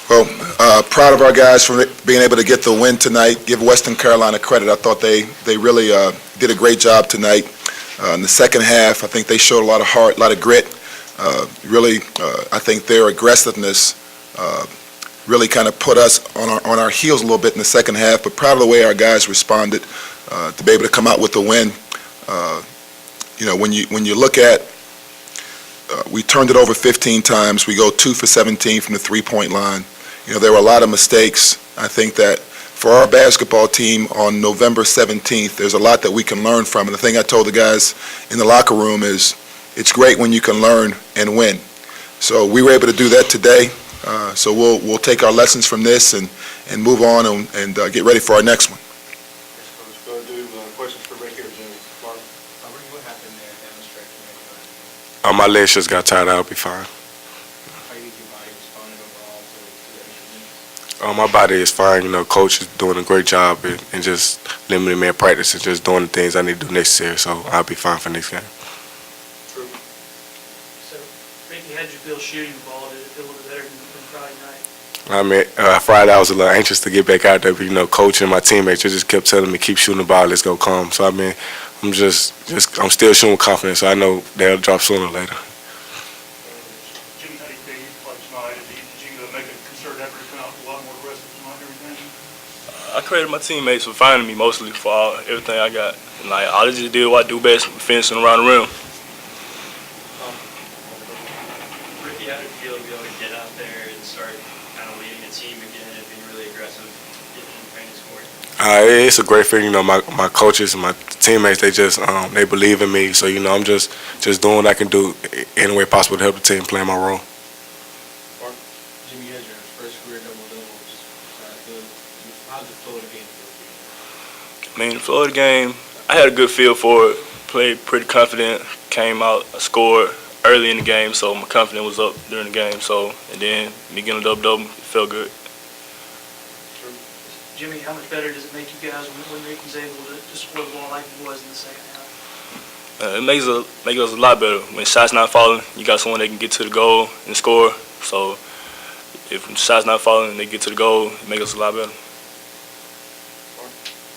Well, proud of our guys for being able to get the win tonight. Give Western Carolina credit. I thought they really did a great job tonight. In the second half, I think they showed a lot of heart, a lot of grit. I think their aggressiveness really kind of put us on our heels a little bit in the second half. But proud of the way our guys responded to be able to come out with the win. When you look at, we turned it over 15 times. We go 2 for 17 from the three-point line. There were a lot of mistakes. I think that for our basketball team on November 17th, there's a lot that we can learn from. And the thing I told the guys in the locker room is it's great when you can learn and win. So we were able to do that today. So we'll take our lessons from this and move on and get ready for our next one. Let's go do questions for Ricky or Jimmie. Mark? Ricky, what happened there down the stretch? My legs just got tired. I'll be fine. How do you think your body responded overall to the extra minutes? My body is fine. Coach is doing a great job and just limiting me in practice and just doing the things I need to do necessary. So I'll be fine for next game. So, Ricky, how did you feel shooting the ball? Did it feel a little better than Friday night? Friday I was a little anxious to get back out there, but coach and my teammates just kept telling me keep shooting the ball, let's go calm. So I'm I'm still shooting with confidence. So I know they'll drop sooner or later. Jimmie, how do you feel you played tonight? Did you make a concerted effort to come out a lot more aggressive tonight and everything? I credit my teammates for finding me mostly for everything I got. And I just did what I do best, finishing around the rim. Ricky, how did it feel to be able to get out there and start kind of leading the team again and being really aggressive in training sport? It's a great feeling. My coaches and my teammates, they believe in me. So I'm just doing what I can do any way possible to help the team play my role. Jimmie, you had your first career double-double. How did the Florida game feel for you? The Florida game, I had a good feel for it. Played pretty confident. Came out, I scored early in the game, so my confidence was up during the game. And then me getting a double-double, it felt good. Jimmie, how much better does it make you guys when Ricky's able to score the ball like he was in the second half? It makes us a lot better. When shots not falling, you got someone that can get to the goal and score. So if shots not falling and they get to the goal, it makes us a lot better.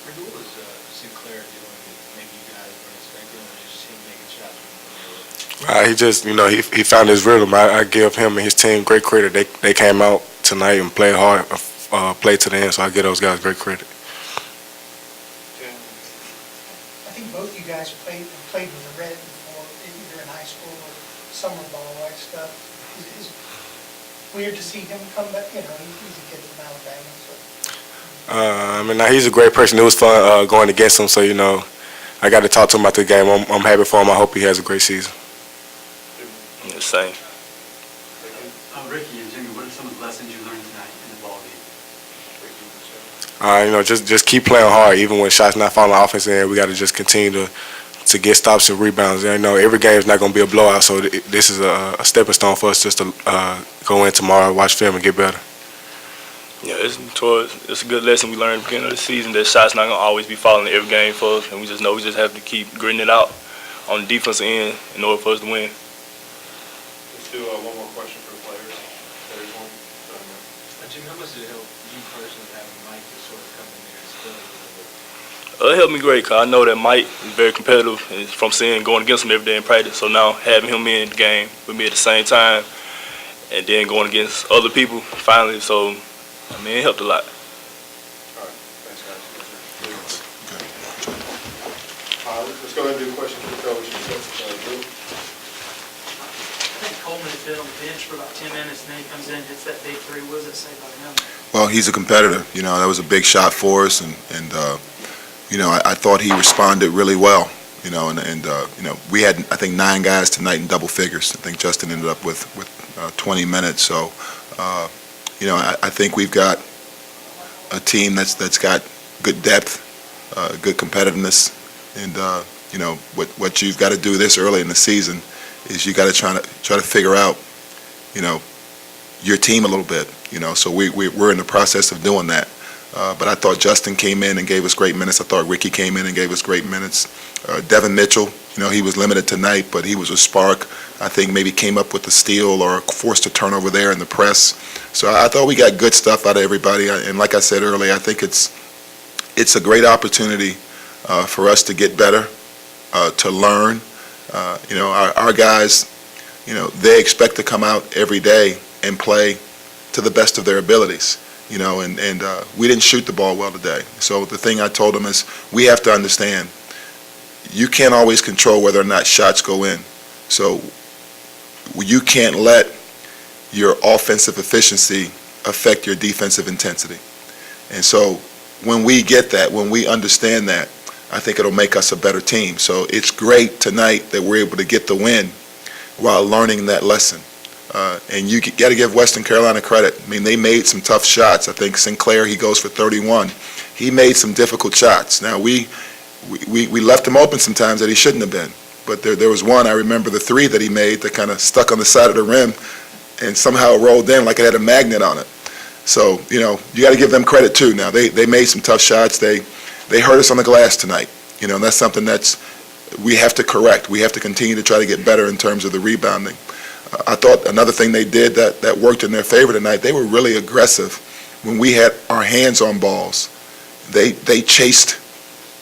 Ricky, what was Sinclair doing that maybe you guys weren't expecting, or just him making shots from there? He found his rhythm. I give him and his team great credit. They came out tonight and played hard, played to the end, so I give those guys great credit. I think both you guys played with the red before, either in high school or summer ball, right stuff. It's weird to see him come back. He's a kid from Alabama. So. He's a great person. It was fun going against him, so I got to talk to him about the game. I'm happy for him. I hope he has a great season. The same. Ricky and Jimmie, what are some of the lessons you learned tonight in the ball game? Just keep playing hard, even when shots not falling off offense end. We got to just continue to get stops and rebounds. Every game is not going to be a blowout, so this is a stepping stone for us just to go in tomorrow, watch film, and get better. Yeah, it's a good lesson we learned at the beginning of the season that shots not going to always be falling in every game for us, and we just know we just have to keep gritting it out on the defensive end in order for us to win. Let's do one more question for the players. There's one. Jimmie, how much did it help you personally having Mike to sort of come in there and spill a little bit? It helped me great because I know that Mike is very competitive and from going against him every day in practice. So now having him in the game with me at the same time and then going against other people finally, so it helped a lot. All right. Thanks, guys. Let's go ahead and do questions for the coach. I think Coleman has been on the bench for about 10 minutes, and then he comes in and hits that big three. What does that say about him? Well, he's a competitor. That was a big shot for us, and I thought he responded really well. We had, I think, 9 guys tonight in double figures. I think Justin ended up with 20 minutes. So, I think we've got a team that's got good depth, good competitiveness, and what you've got to do this early in the season is you got to try to figure out, your team a little bit. So we're in the process of doing that. But I thought Justin came in and gave us great minutes. I thought Ricky came in and gave us great minutes. Devin Mitchell, he was limited tonight, but he was a spark. I think maybe came up with a steal or forced a turnover there in the press. So I thought we got good stuff out of everybody. And like I said earlier, I think it's a great opportunity for us to get better, to learn. Our guys, they expect to come out every day and play to the best of their abilities. And we didn't shoot the ball well today. So the thing I told them is we have to understand you can't always control whether or not shots go in. So you can't let your offensive efficiency affect your defensive intensity. And so when we get that, when we understand that, I think it'll make us a better team. So it's great tonight that we're able to get the win while learning that lesson. And you got to give Western Carolina credit. I mean, they made some tough shots. I think Sinclair, he goes for 31. He made some difficult shots. Now, we left him open sometimes that he shouldn't have been. But there was one, I remember the three that he made that kind of stuck on the side of the rim and somehow rolled in like it had a magnet on it. So, you got to give them credit too. Now, they made some tough shots. They hurt us on the glass tonight. And that's something we have to correct. We have to continue to try to get better in terms of the rebounding. I thought another thing they did that worked in their favor tonight, they were really aggressive. When we had our hands on balls, they chased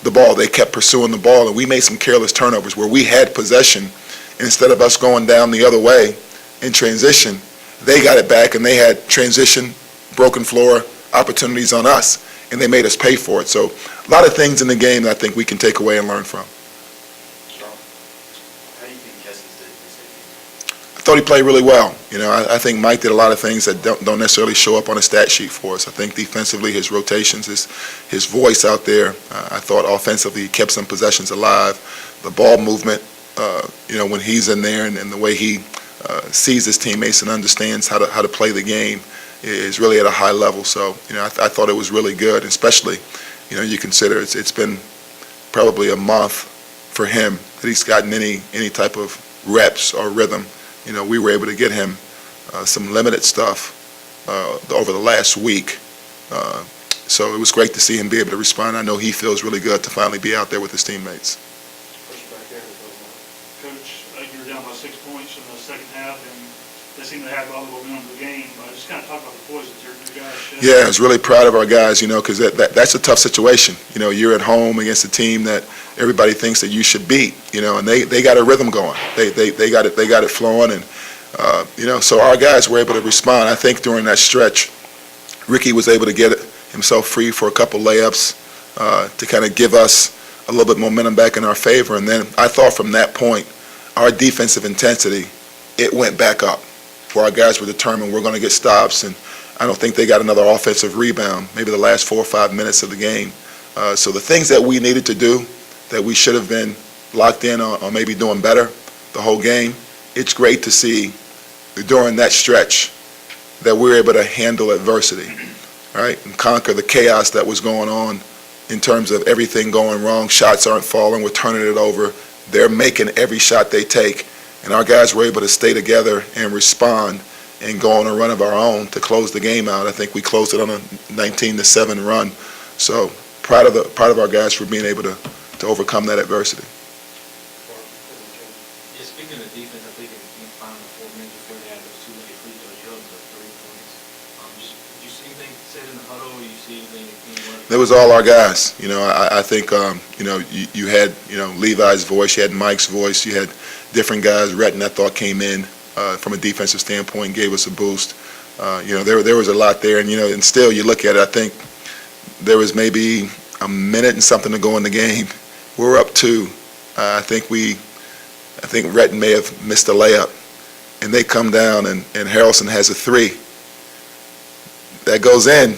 the ball. They kept pursuing the ball, and we made some careless turnovers where we had possession. Instead of us going down the other way in transition, they got it back, and they had transition, broken floor opportunities on us, and they made us pay for it. So a lot of things in the game that I think we can take away and learn from. I thought he played really well. I think Mike did a lot of things that don't necessarily show up on a stat sheet for us. I think defensively, his rotations, his voice out there. I thought offensively, he kept some possessions alive. The ball movement, when he's in there and the way he sees his teammates and understands how to play the game is really at a high level. So, I thought it was really good, especially, you consider it's been probably a month for him that he's gotten any type of reps or rhythm. We were able to get him some limited stuff over the last week. So it was great to see him be able to respond. I know he feels really good to finally be out there with his teammates. Coach, you were down by 6 points in the second half, and they seemed to have all the momentum of the game. Just kind of talk about the poise that your guys showed. Yeah, I was really proud of our guys, because that's a tough situation. You're at home against a team that everybody thinks that you should beat, and they got a rhythm going. They got it flowing, and so our guys were able to respond. I think during that stretch, Ricky was able to get himself free for a couple layups to kind of give us a little bit momentum back in our favor. And then I thought from that point, our defensive intensity, it went back up, where our guys were determined we're going to get stops, and I don't think they got another offensive rebound, maybe the last 4 or 5 minutes of the game. So the things that we needed to do, that we should have been locked in on maybe doing better the whole game, it's great to see during that stretch that we were able to handle adversity, right, and conquer the chaos that was going on in terms of everything going wrong. Shots aren't falling, we're turning it over. They're making every shot they take, and our guys were able to stay together and respond and go on a run of our own to close the game out. I think we closed it on a 19-7 run. So proud of our guys for being able to overcome that adversity. Yeah, speaking of defense, I think in the final 4 minutes before they had those 2 late free throws, you held them to 3 points. Did you see anything said in the huddle? Or you see anything? It was all our guys. I think you had Levi's voice, you had Mike's voice, you had different guys. Retton, I thought, came in from a defensive standpoint, gave us a boost. There was a lot there, and still you look at it. I think there was maybe a minute and something to go in the game. We're up 2. I think Retton may have missed a layup, and they come down, and Harrelson has a 3 that goes in.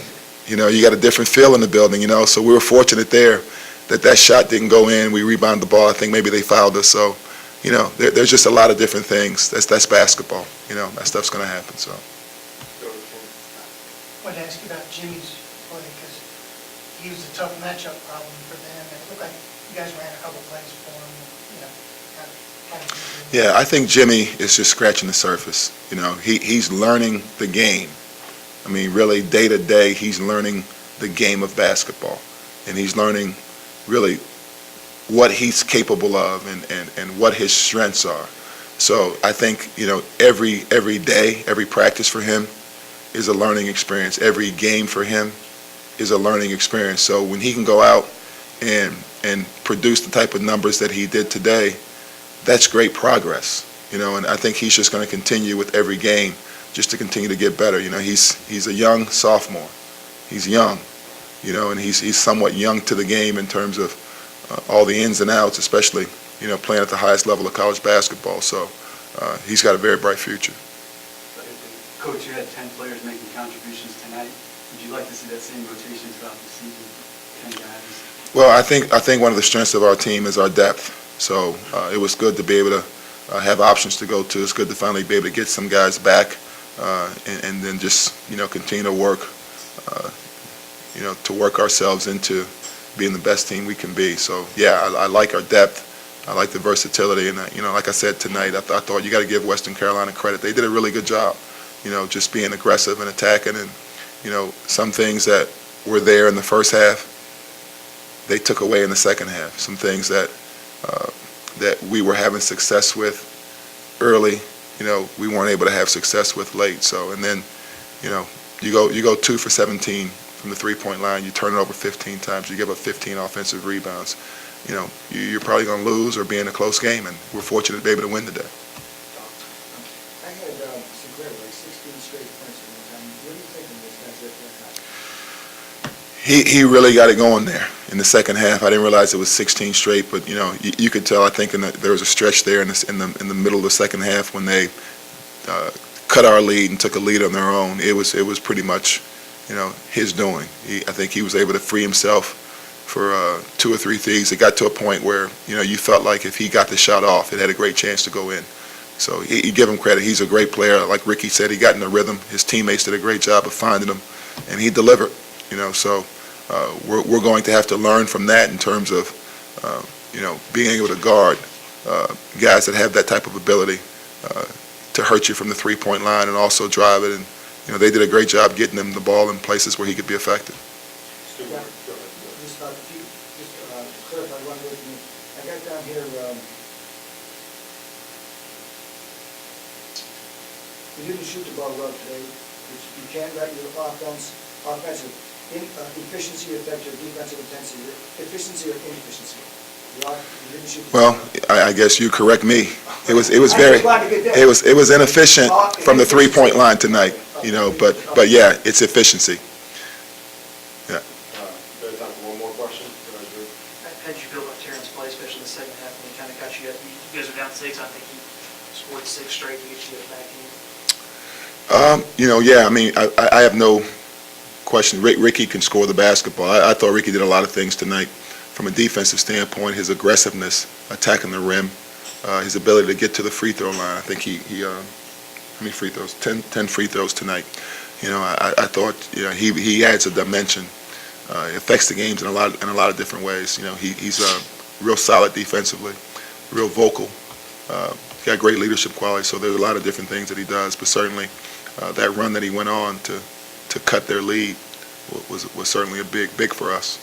You got a different feel in the building. So we were fortunate there that shot didn't go in. We rebounded the ball. I think maybe they fouled us. So there's just a lot of different things. That's basketball. That stuff's going to happen. So. I wanted to ask you about Jimmie's play, because he was a tough matchup problem for them. It looked like you guys ran a couple plays for him. Yeah, I think Jimmie is just scratching the surface. He's learning the game. I mean, really, day to day, he's learning the game of basketball, and he's learning really what he's capable of and what his strengths are. So I think, every day, every practice for him is a learning experience. Every game for him is a learning experience. So when he can go out and produce the type of numbers that he did today, that's great progress, and I think he's just going to continue with every game just to continue to get better. He's a young sophomore. He's young, and he's somewhat young to the game in terms of all the ins and outs, especially, playing at the highest level of college basketball. So he's got a very bright future. Coach, you had 10 players making contributions tonight. Would you like to see that same rotation throughout the season? 10 guys? Well, I think one of the strengths of our team is our depth. So it was good to be able to have options to go to. It's good to finally be able to get some guys back and then just, continue to work, to work ourselves into being the best team we can be. So, yeah, I like our depth. I like the versatility. And, like I said tonight, I thought you got to give Western Carolina credit. They did a really good job, just being aggressive and attacking. And, some things that were there in the first half, they took away in the second half. Some things that we were having success with early, we weren't able to have success with late. So, and then, you go 2 for 17 from the three-point line. You turn it over 15 times. You give up 15 offensive rebounds. You're probably going to lose or be in a close game, and we're fortunate to be able to win today. I had Sinclair like 16 straight points in one time. What do you think of this guy's that night? He really got it going there in the second half. I didn't realize it was 16 straight, but you could tell. I think there was a stretch there in the middle of the second half when they cut our lead and took a lead on their own. It was pretty much his doing. I think he was able to free himself for 2 or 3 threes. It got to a point where you felt like if he got the shot off, it had a great chance to go in. So you give him credit. He's a great player. Like Ricky said, he got in the rhythm. His teammates did a great job of finding him, and he delivered. So we're going to have to learn from that in terms of being able to guard guys that have that type of ability to hurt you from the three-point line and also drive it. And they did a great job getting him the ball in places where he could be effective. Yeah. Just clarify one with me. I got down here, you didn't shoot the ball well today. You can't write your offensive efficiency affect your defensive intensity, efficiency or inefficiency. You didn't shoot the ball. Well, I guess you correct me. It was I very just wanted to get that. it was inefficient from the three-point line tonight. But yeah, it's efficiency. There's time for one more question. How'd you feel about Tarrant's play, especially in the second half, when he kind of got you up? You guys are down 6. I think he scored 6 straight to get you back in. Yeah, I mean, I have no question. Ricky can score the basketball. I thought Ricky did a lot of things tonight from a defensive standpoint. His aggressiveness, attacking the rim, his ability to get to the free throw line. I think he how many free throws? 10 free throws tonight. I thought he adds a dimension. Affects the games in a lot of different ways. He's real solid defensively, real vocal. Got great leadership qualities. So there's a lot of different things that he does. But certainly that run that he went on to cut their lead was certainly a big for us.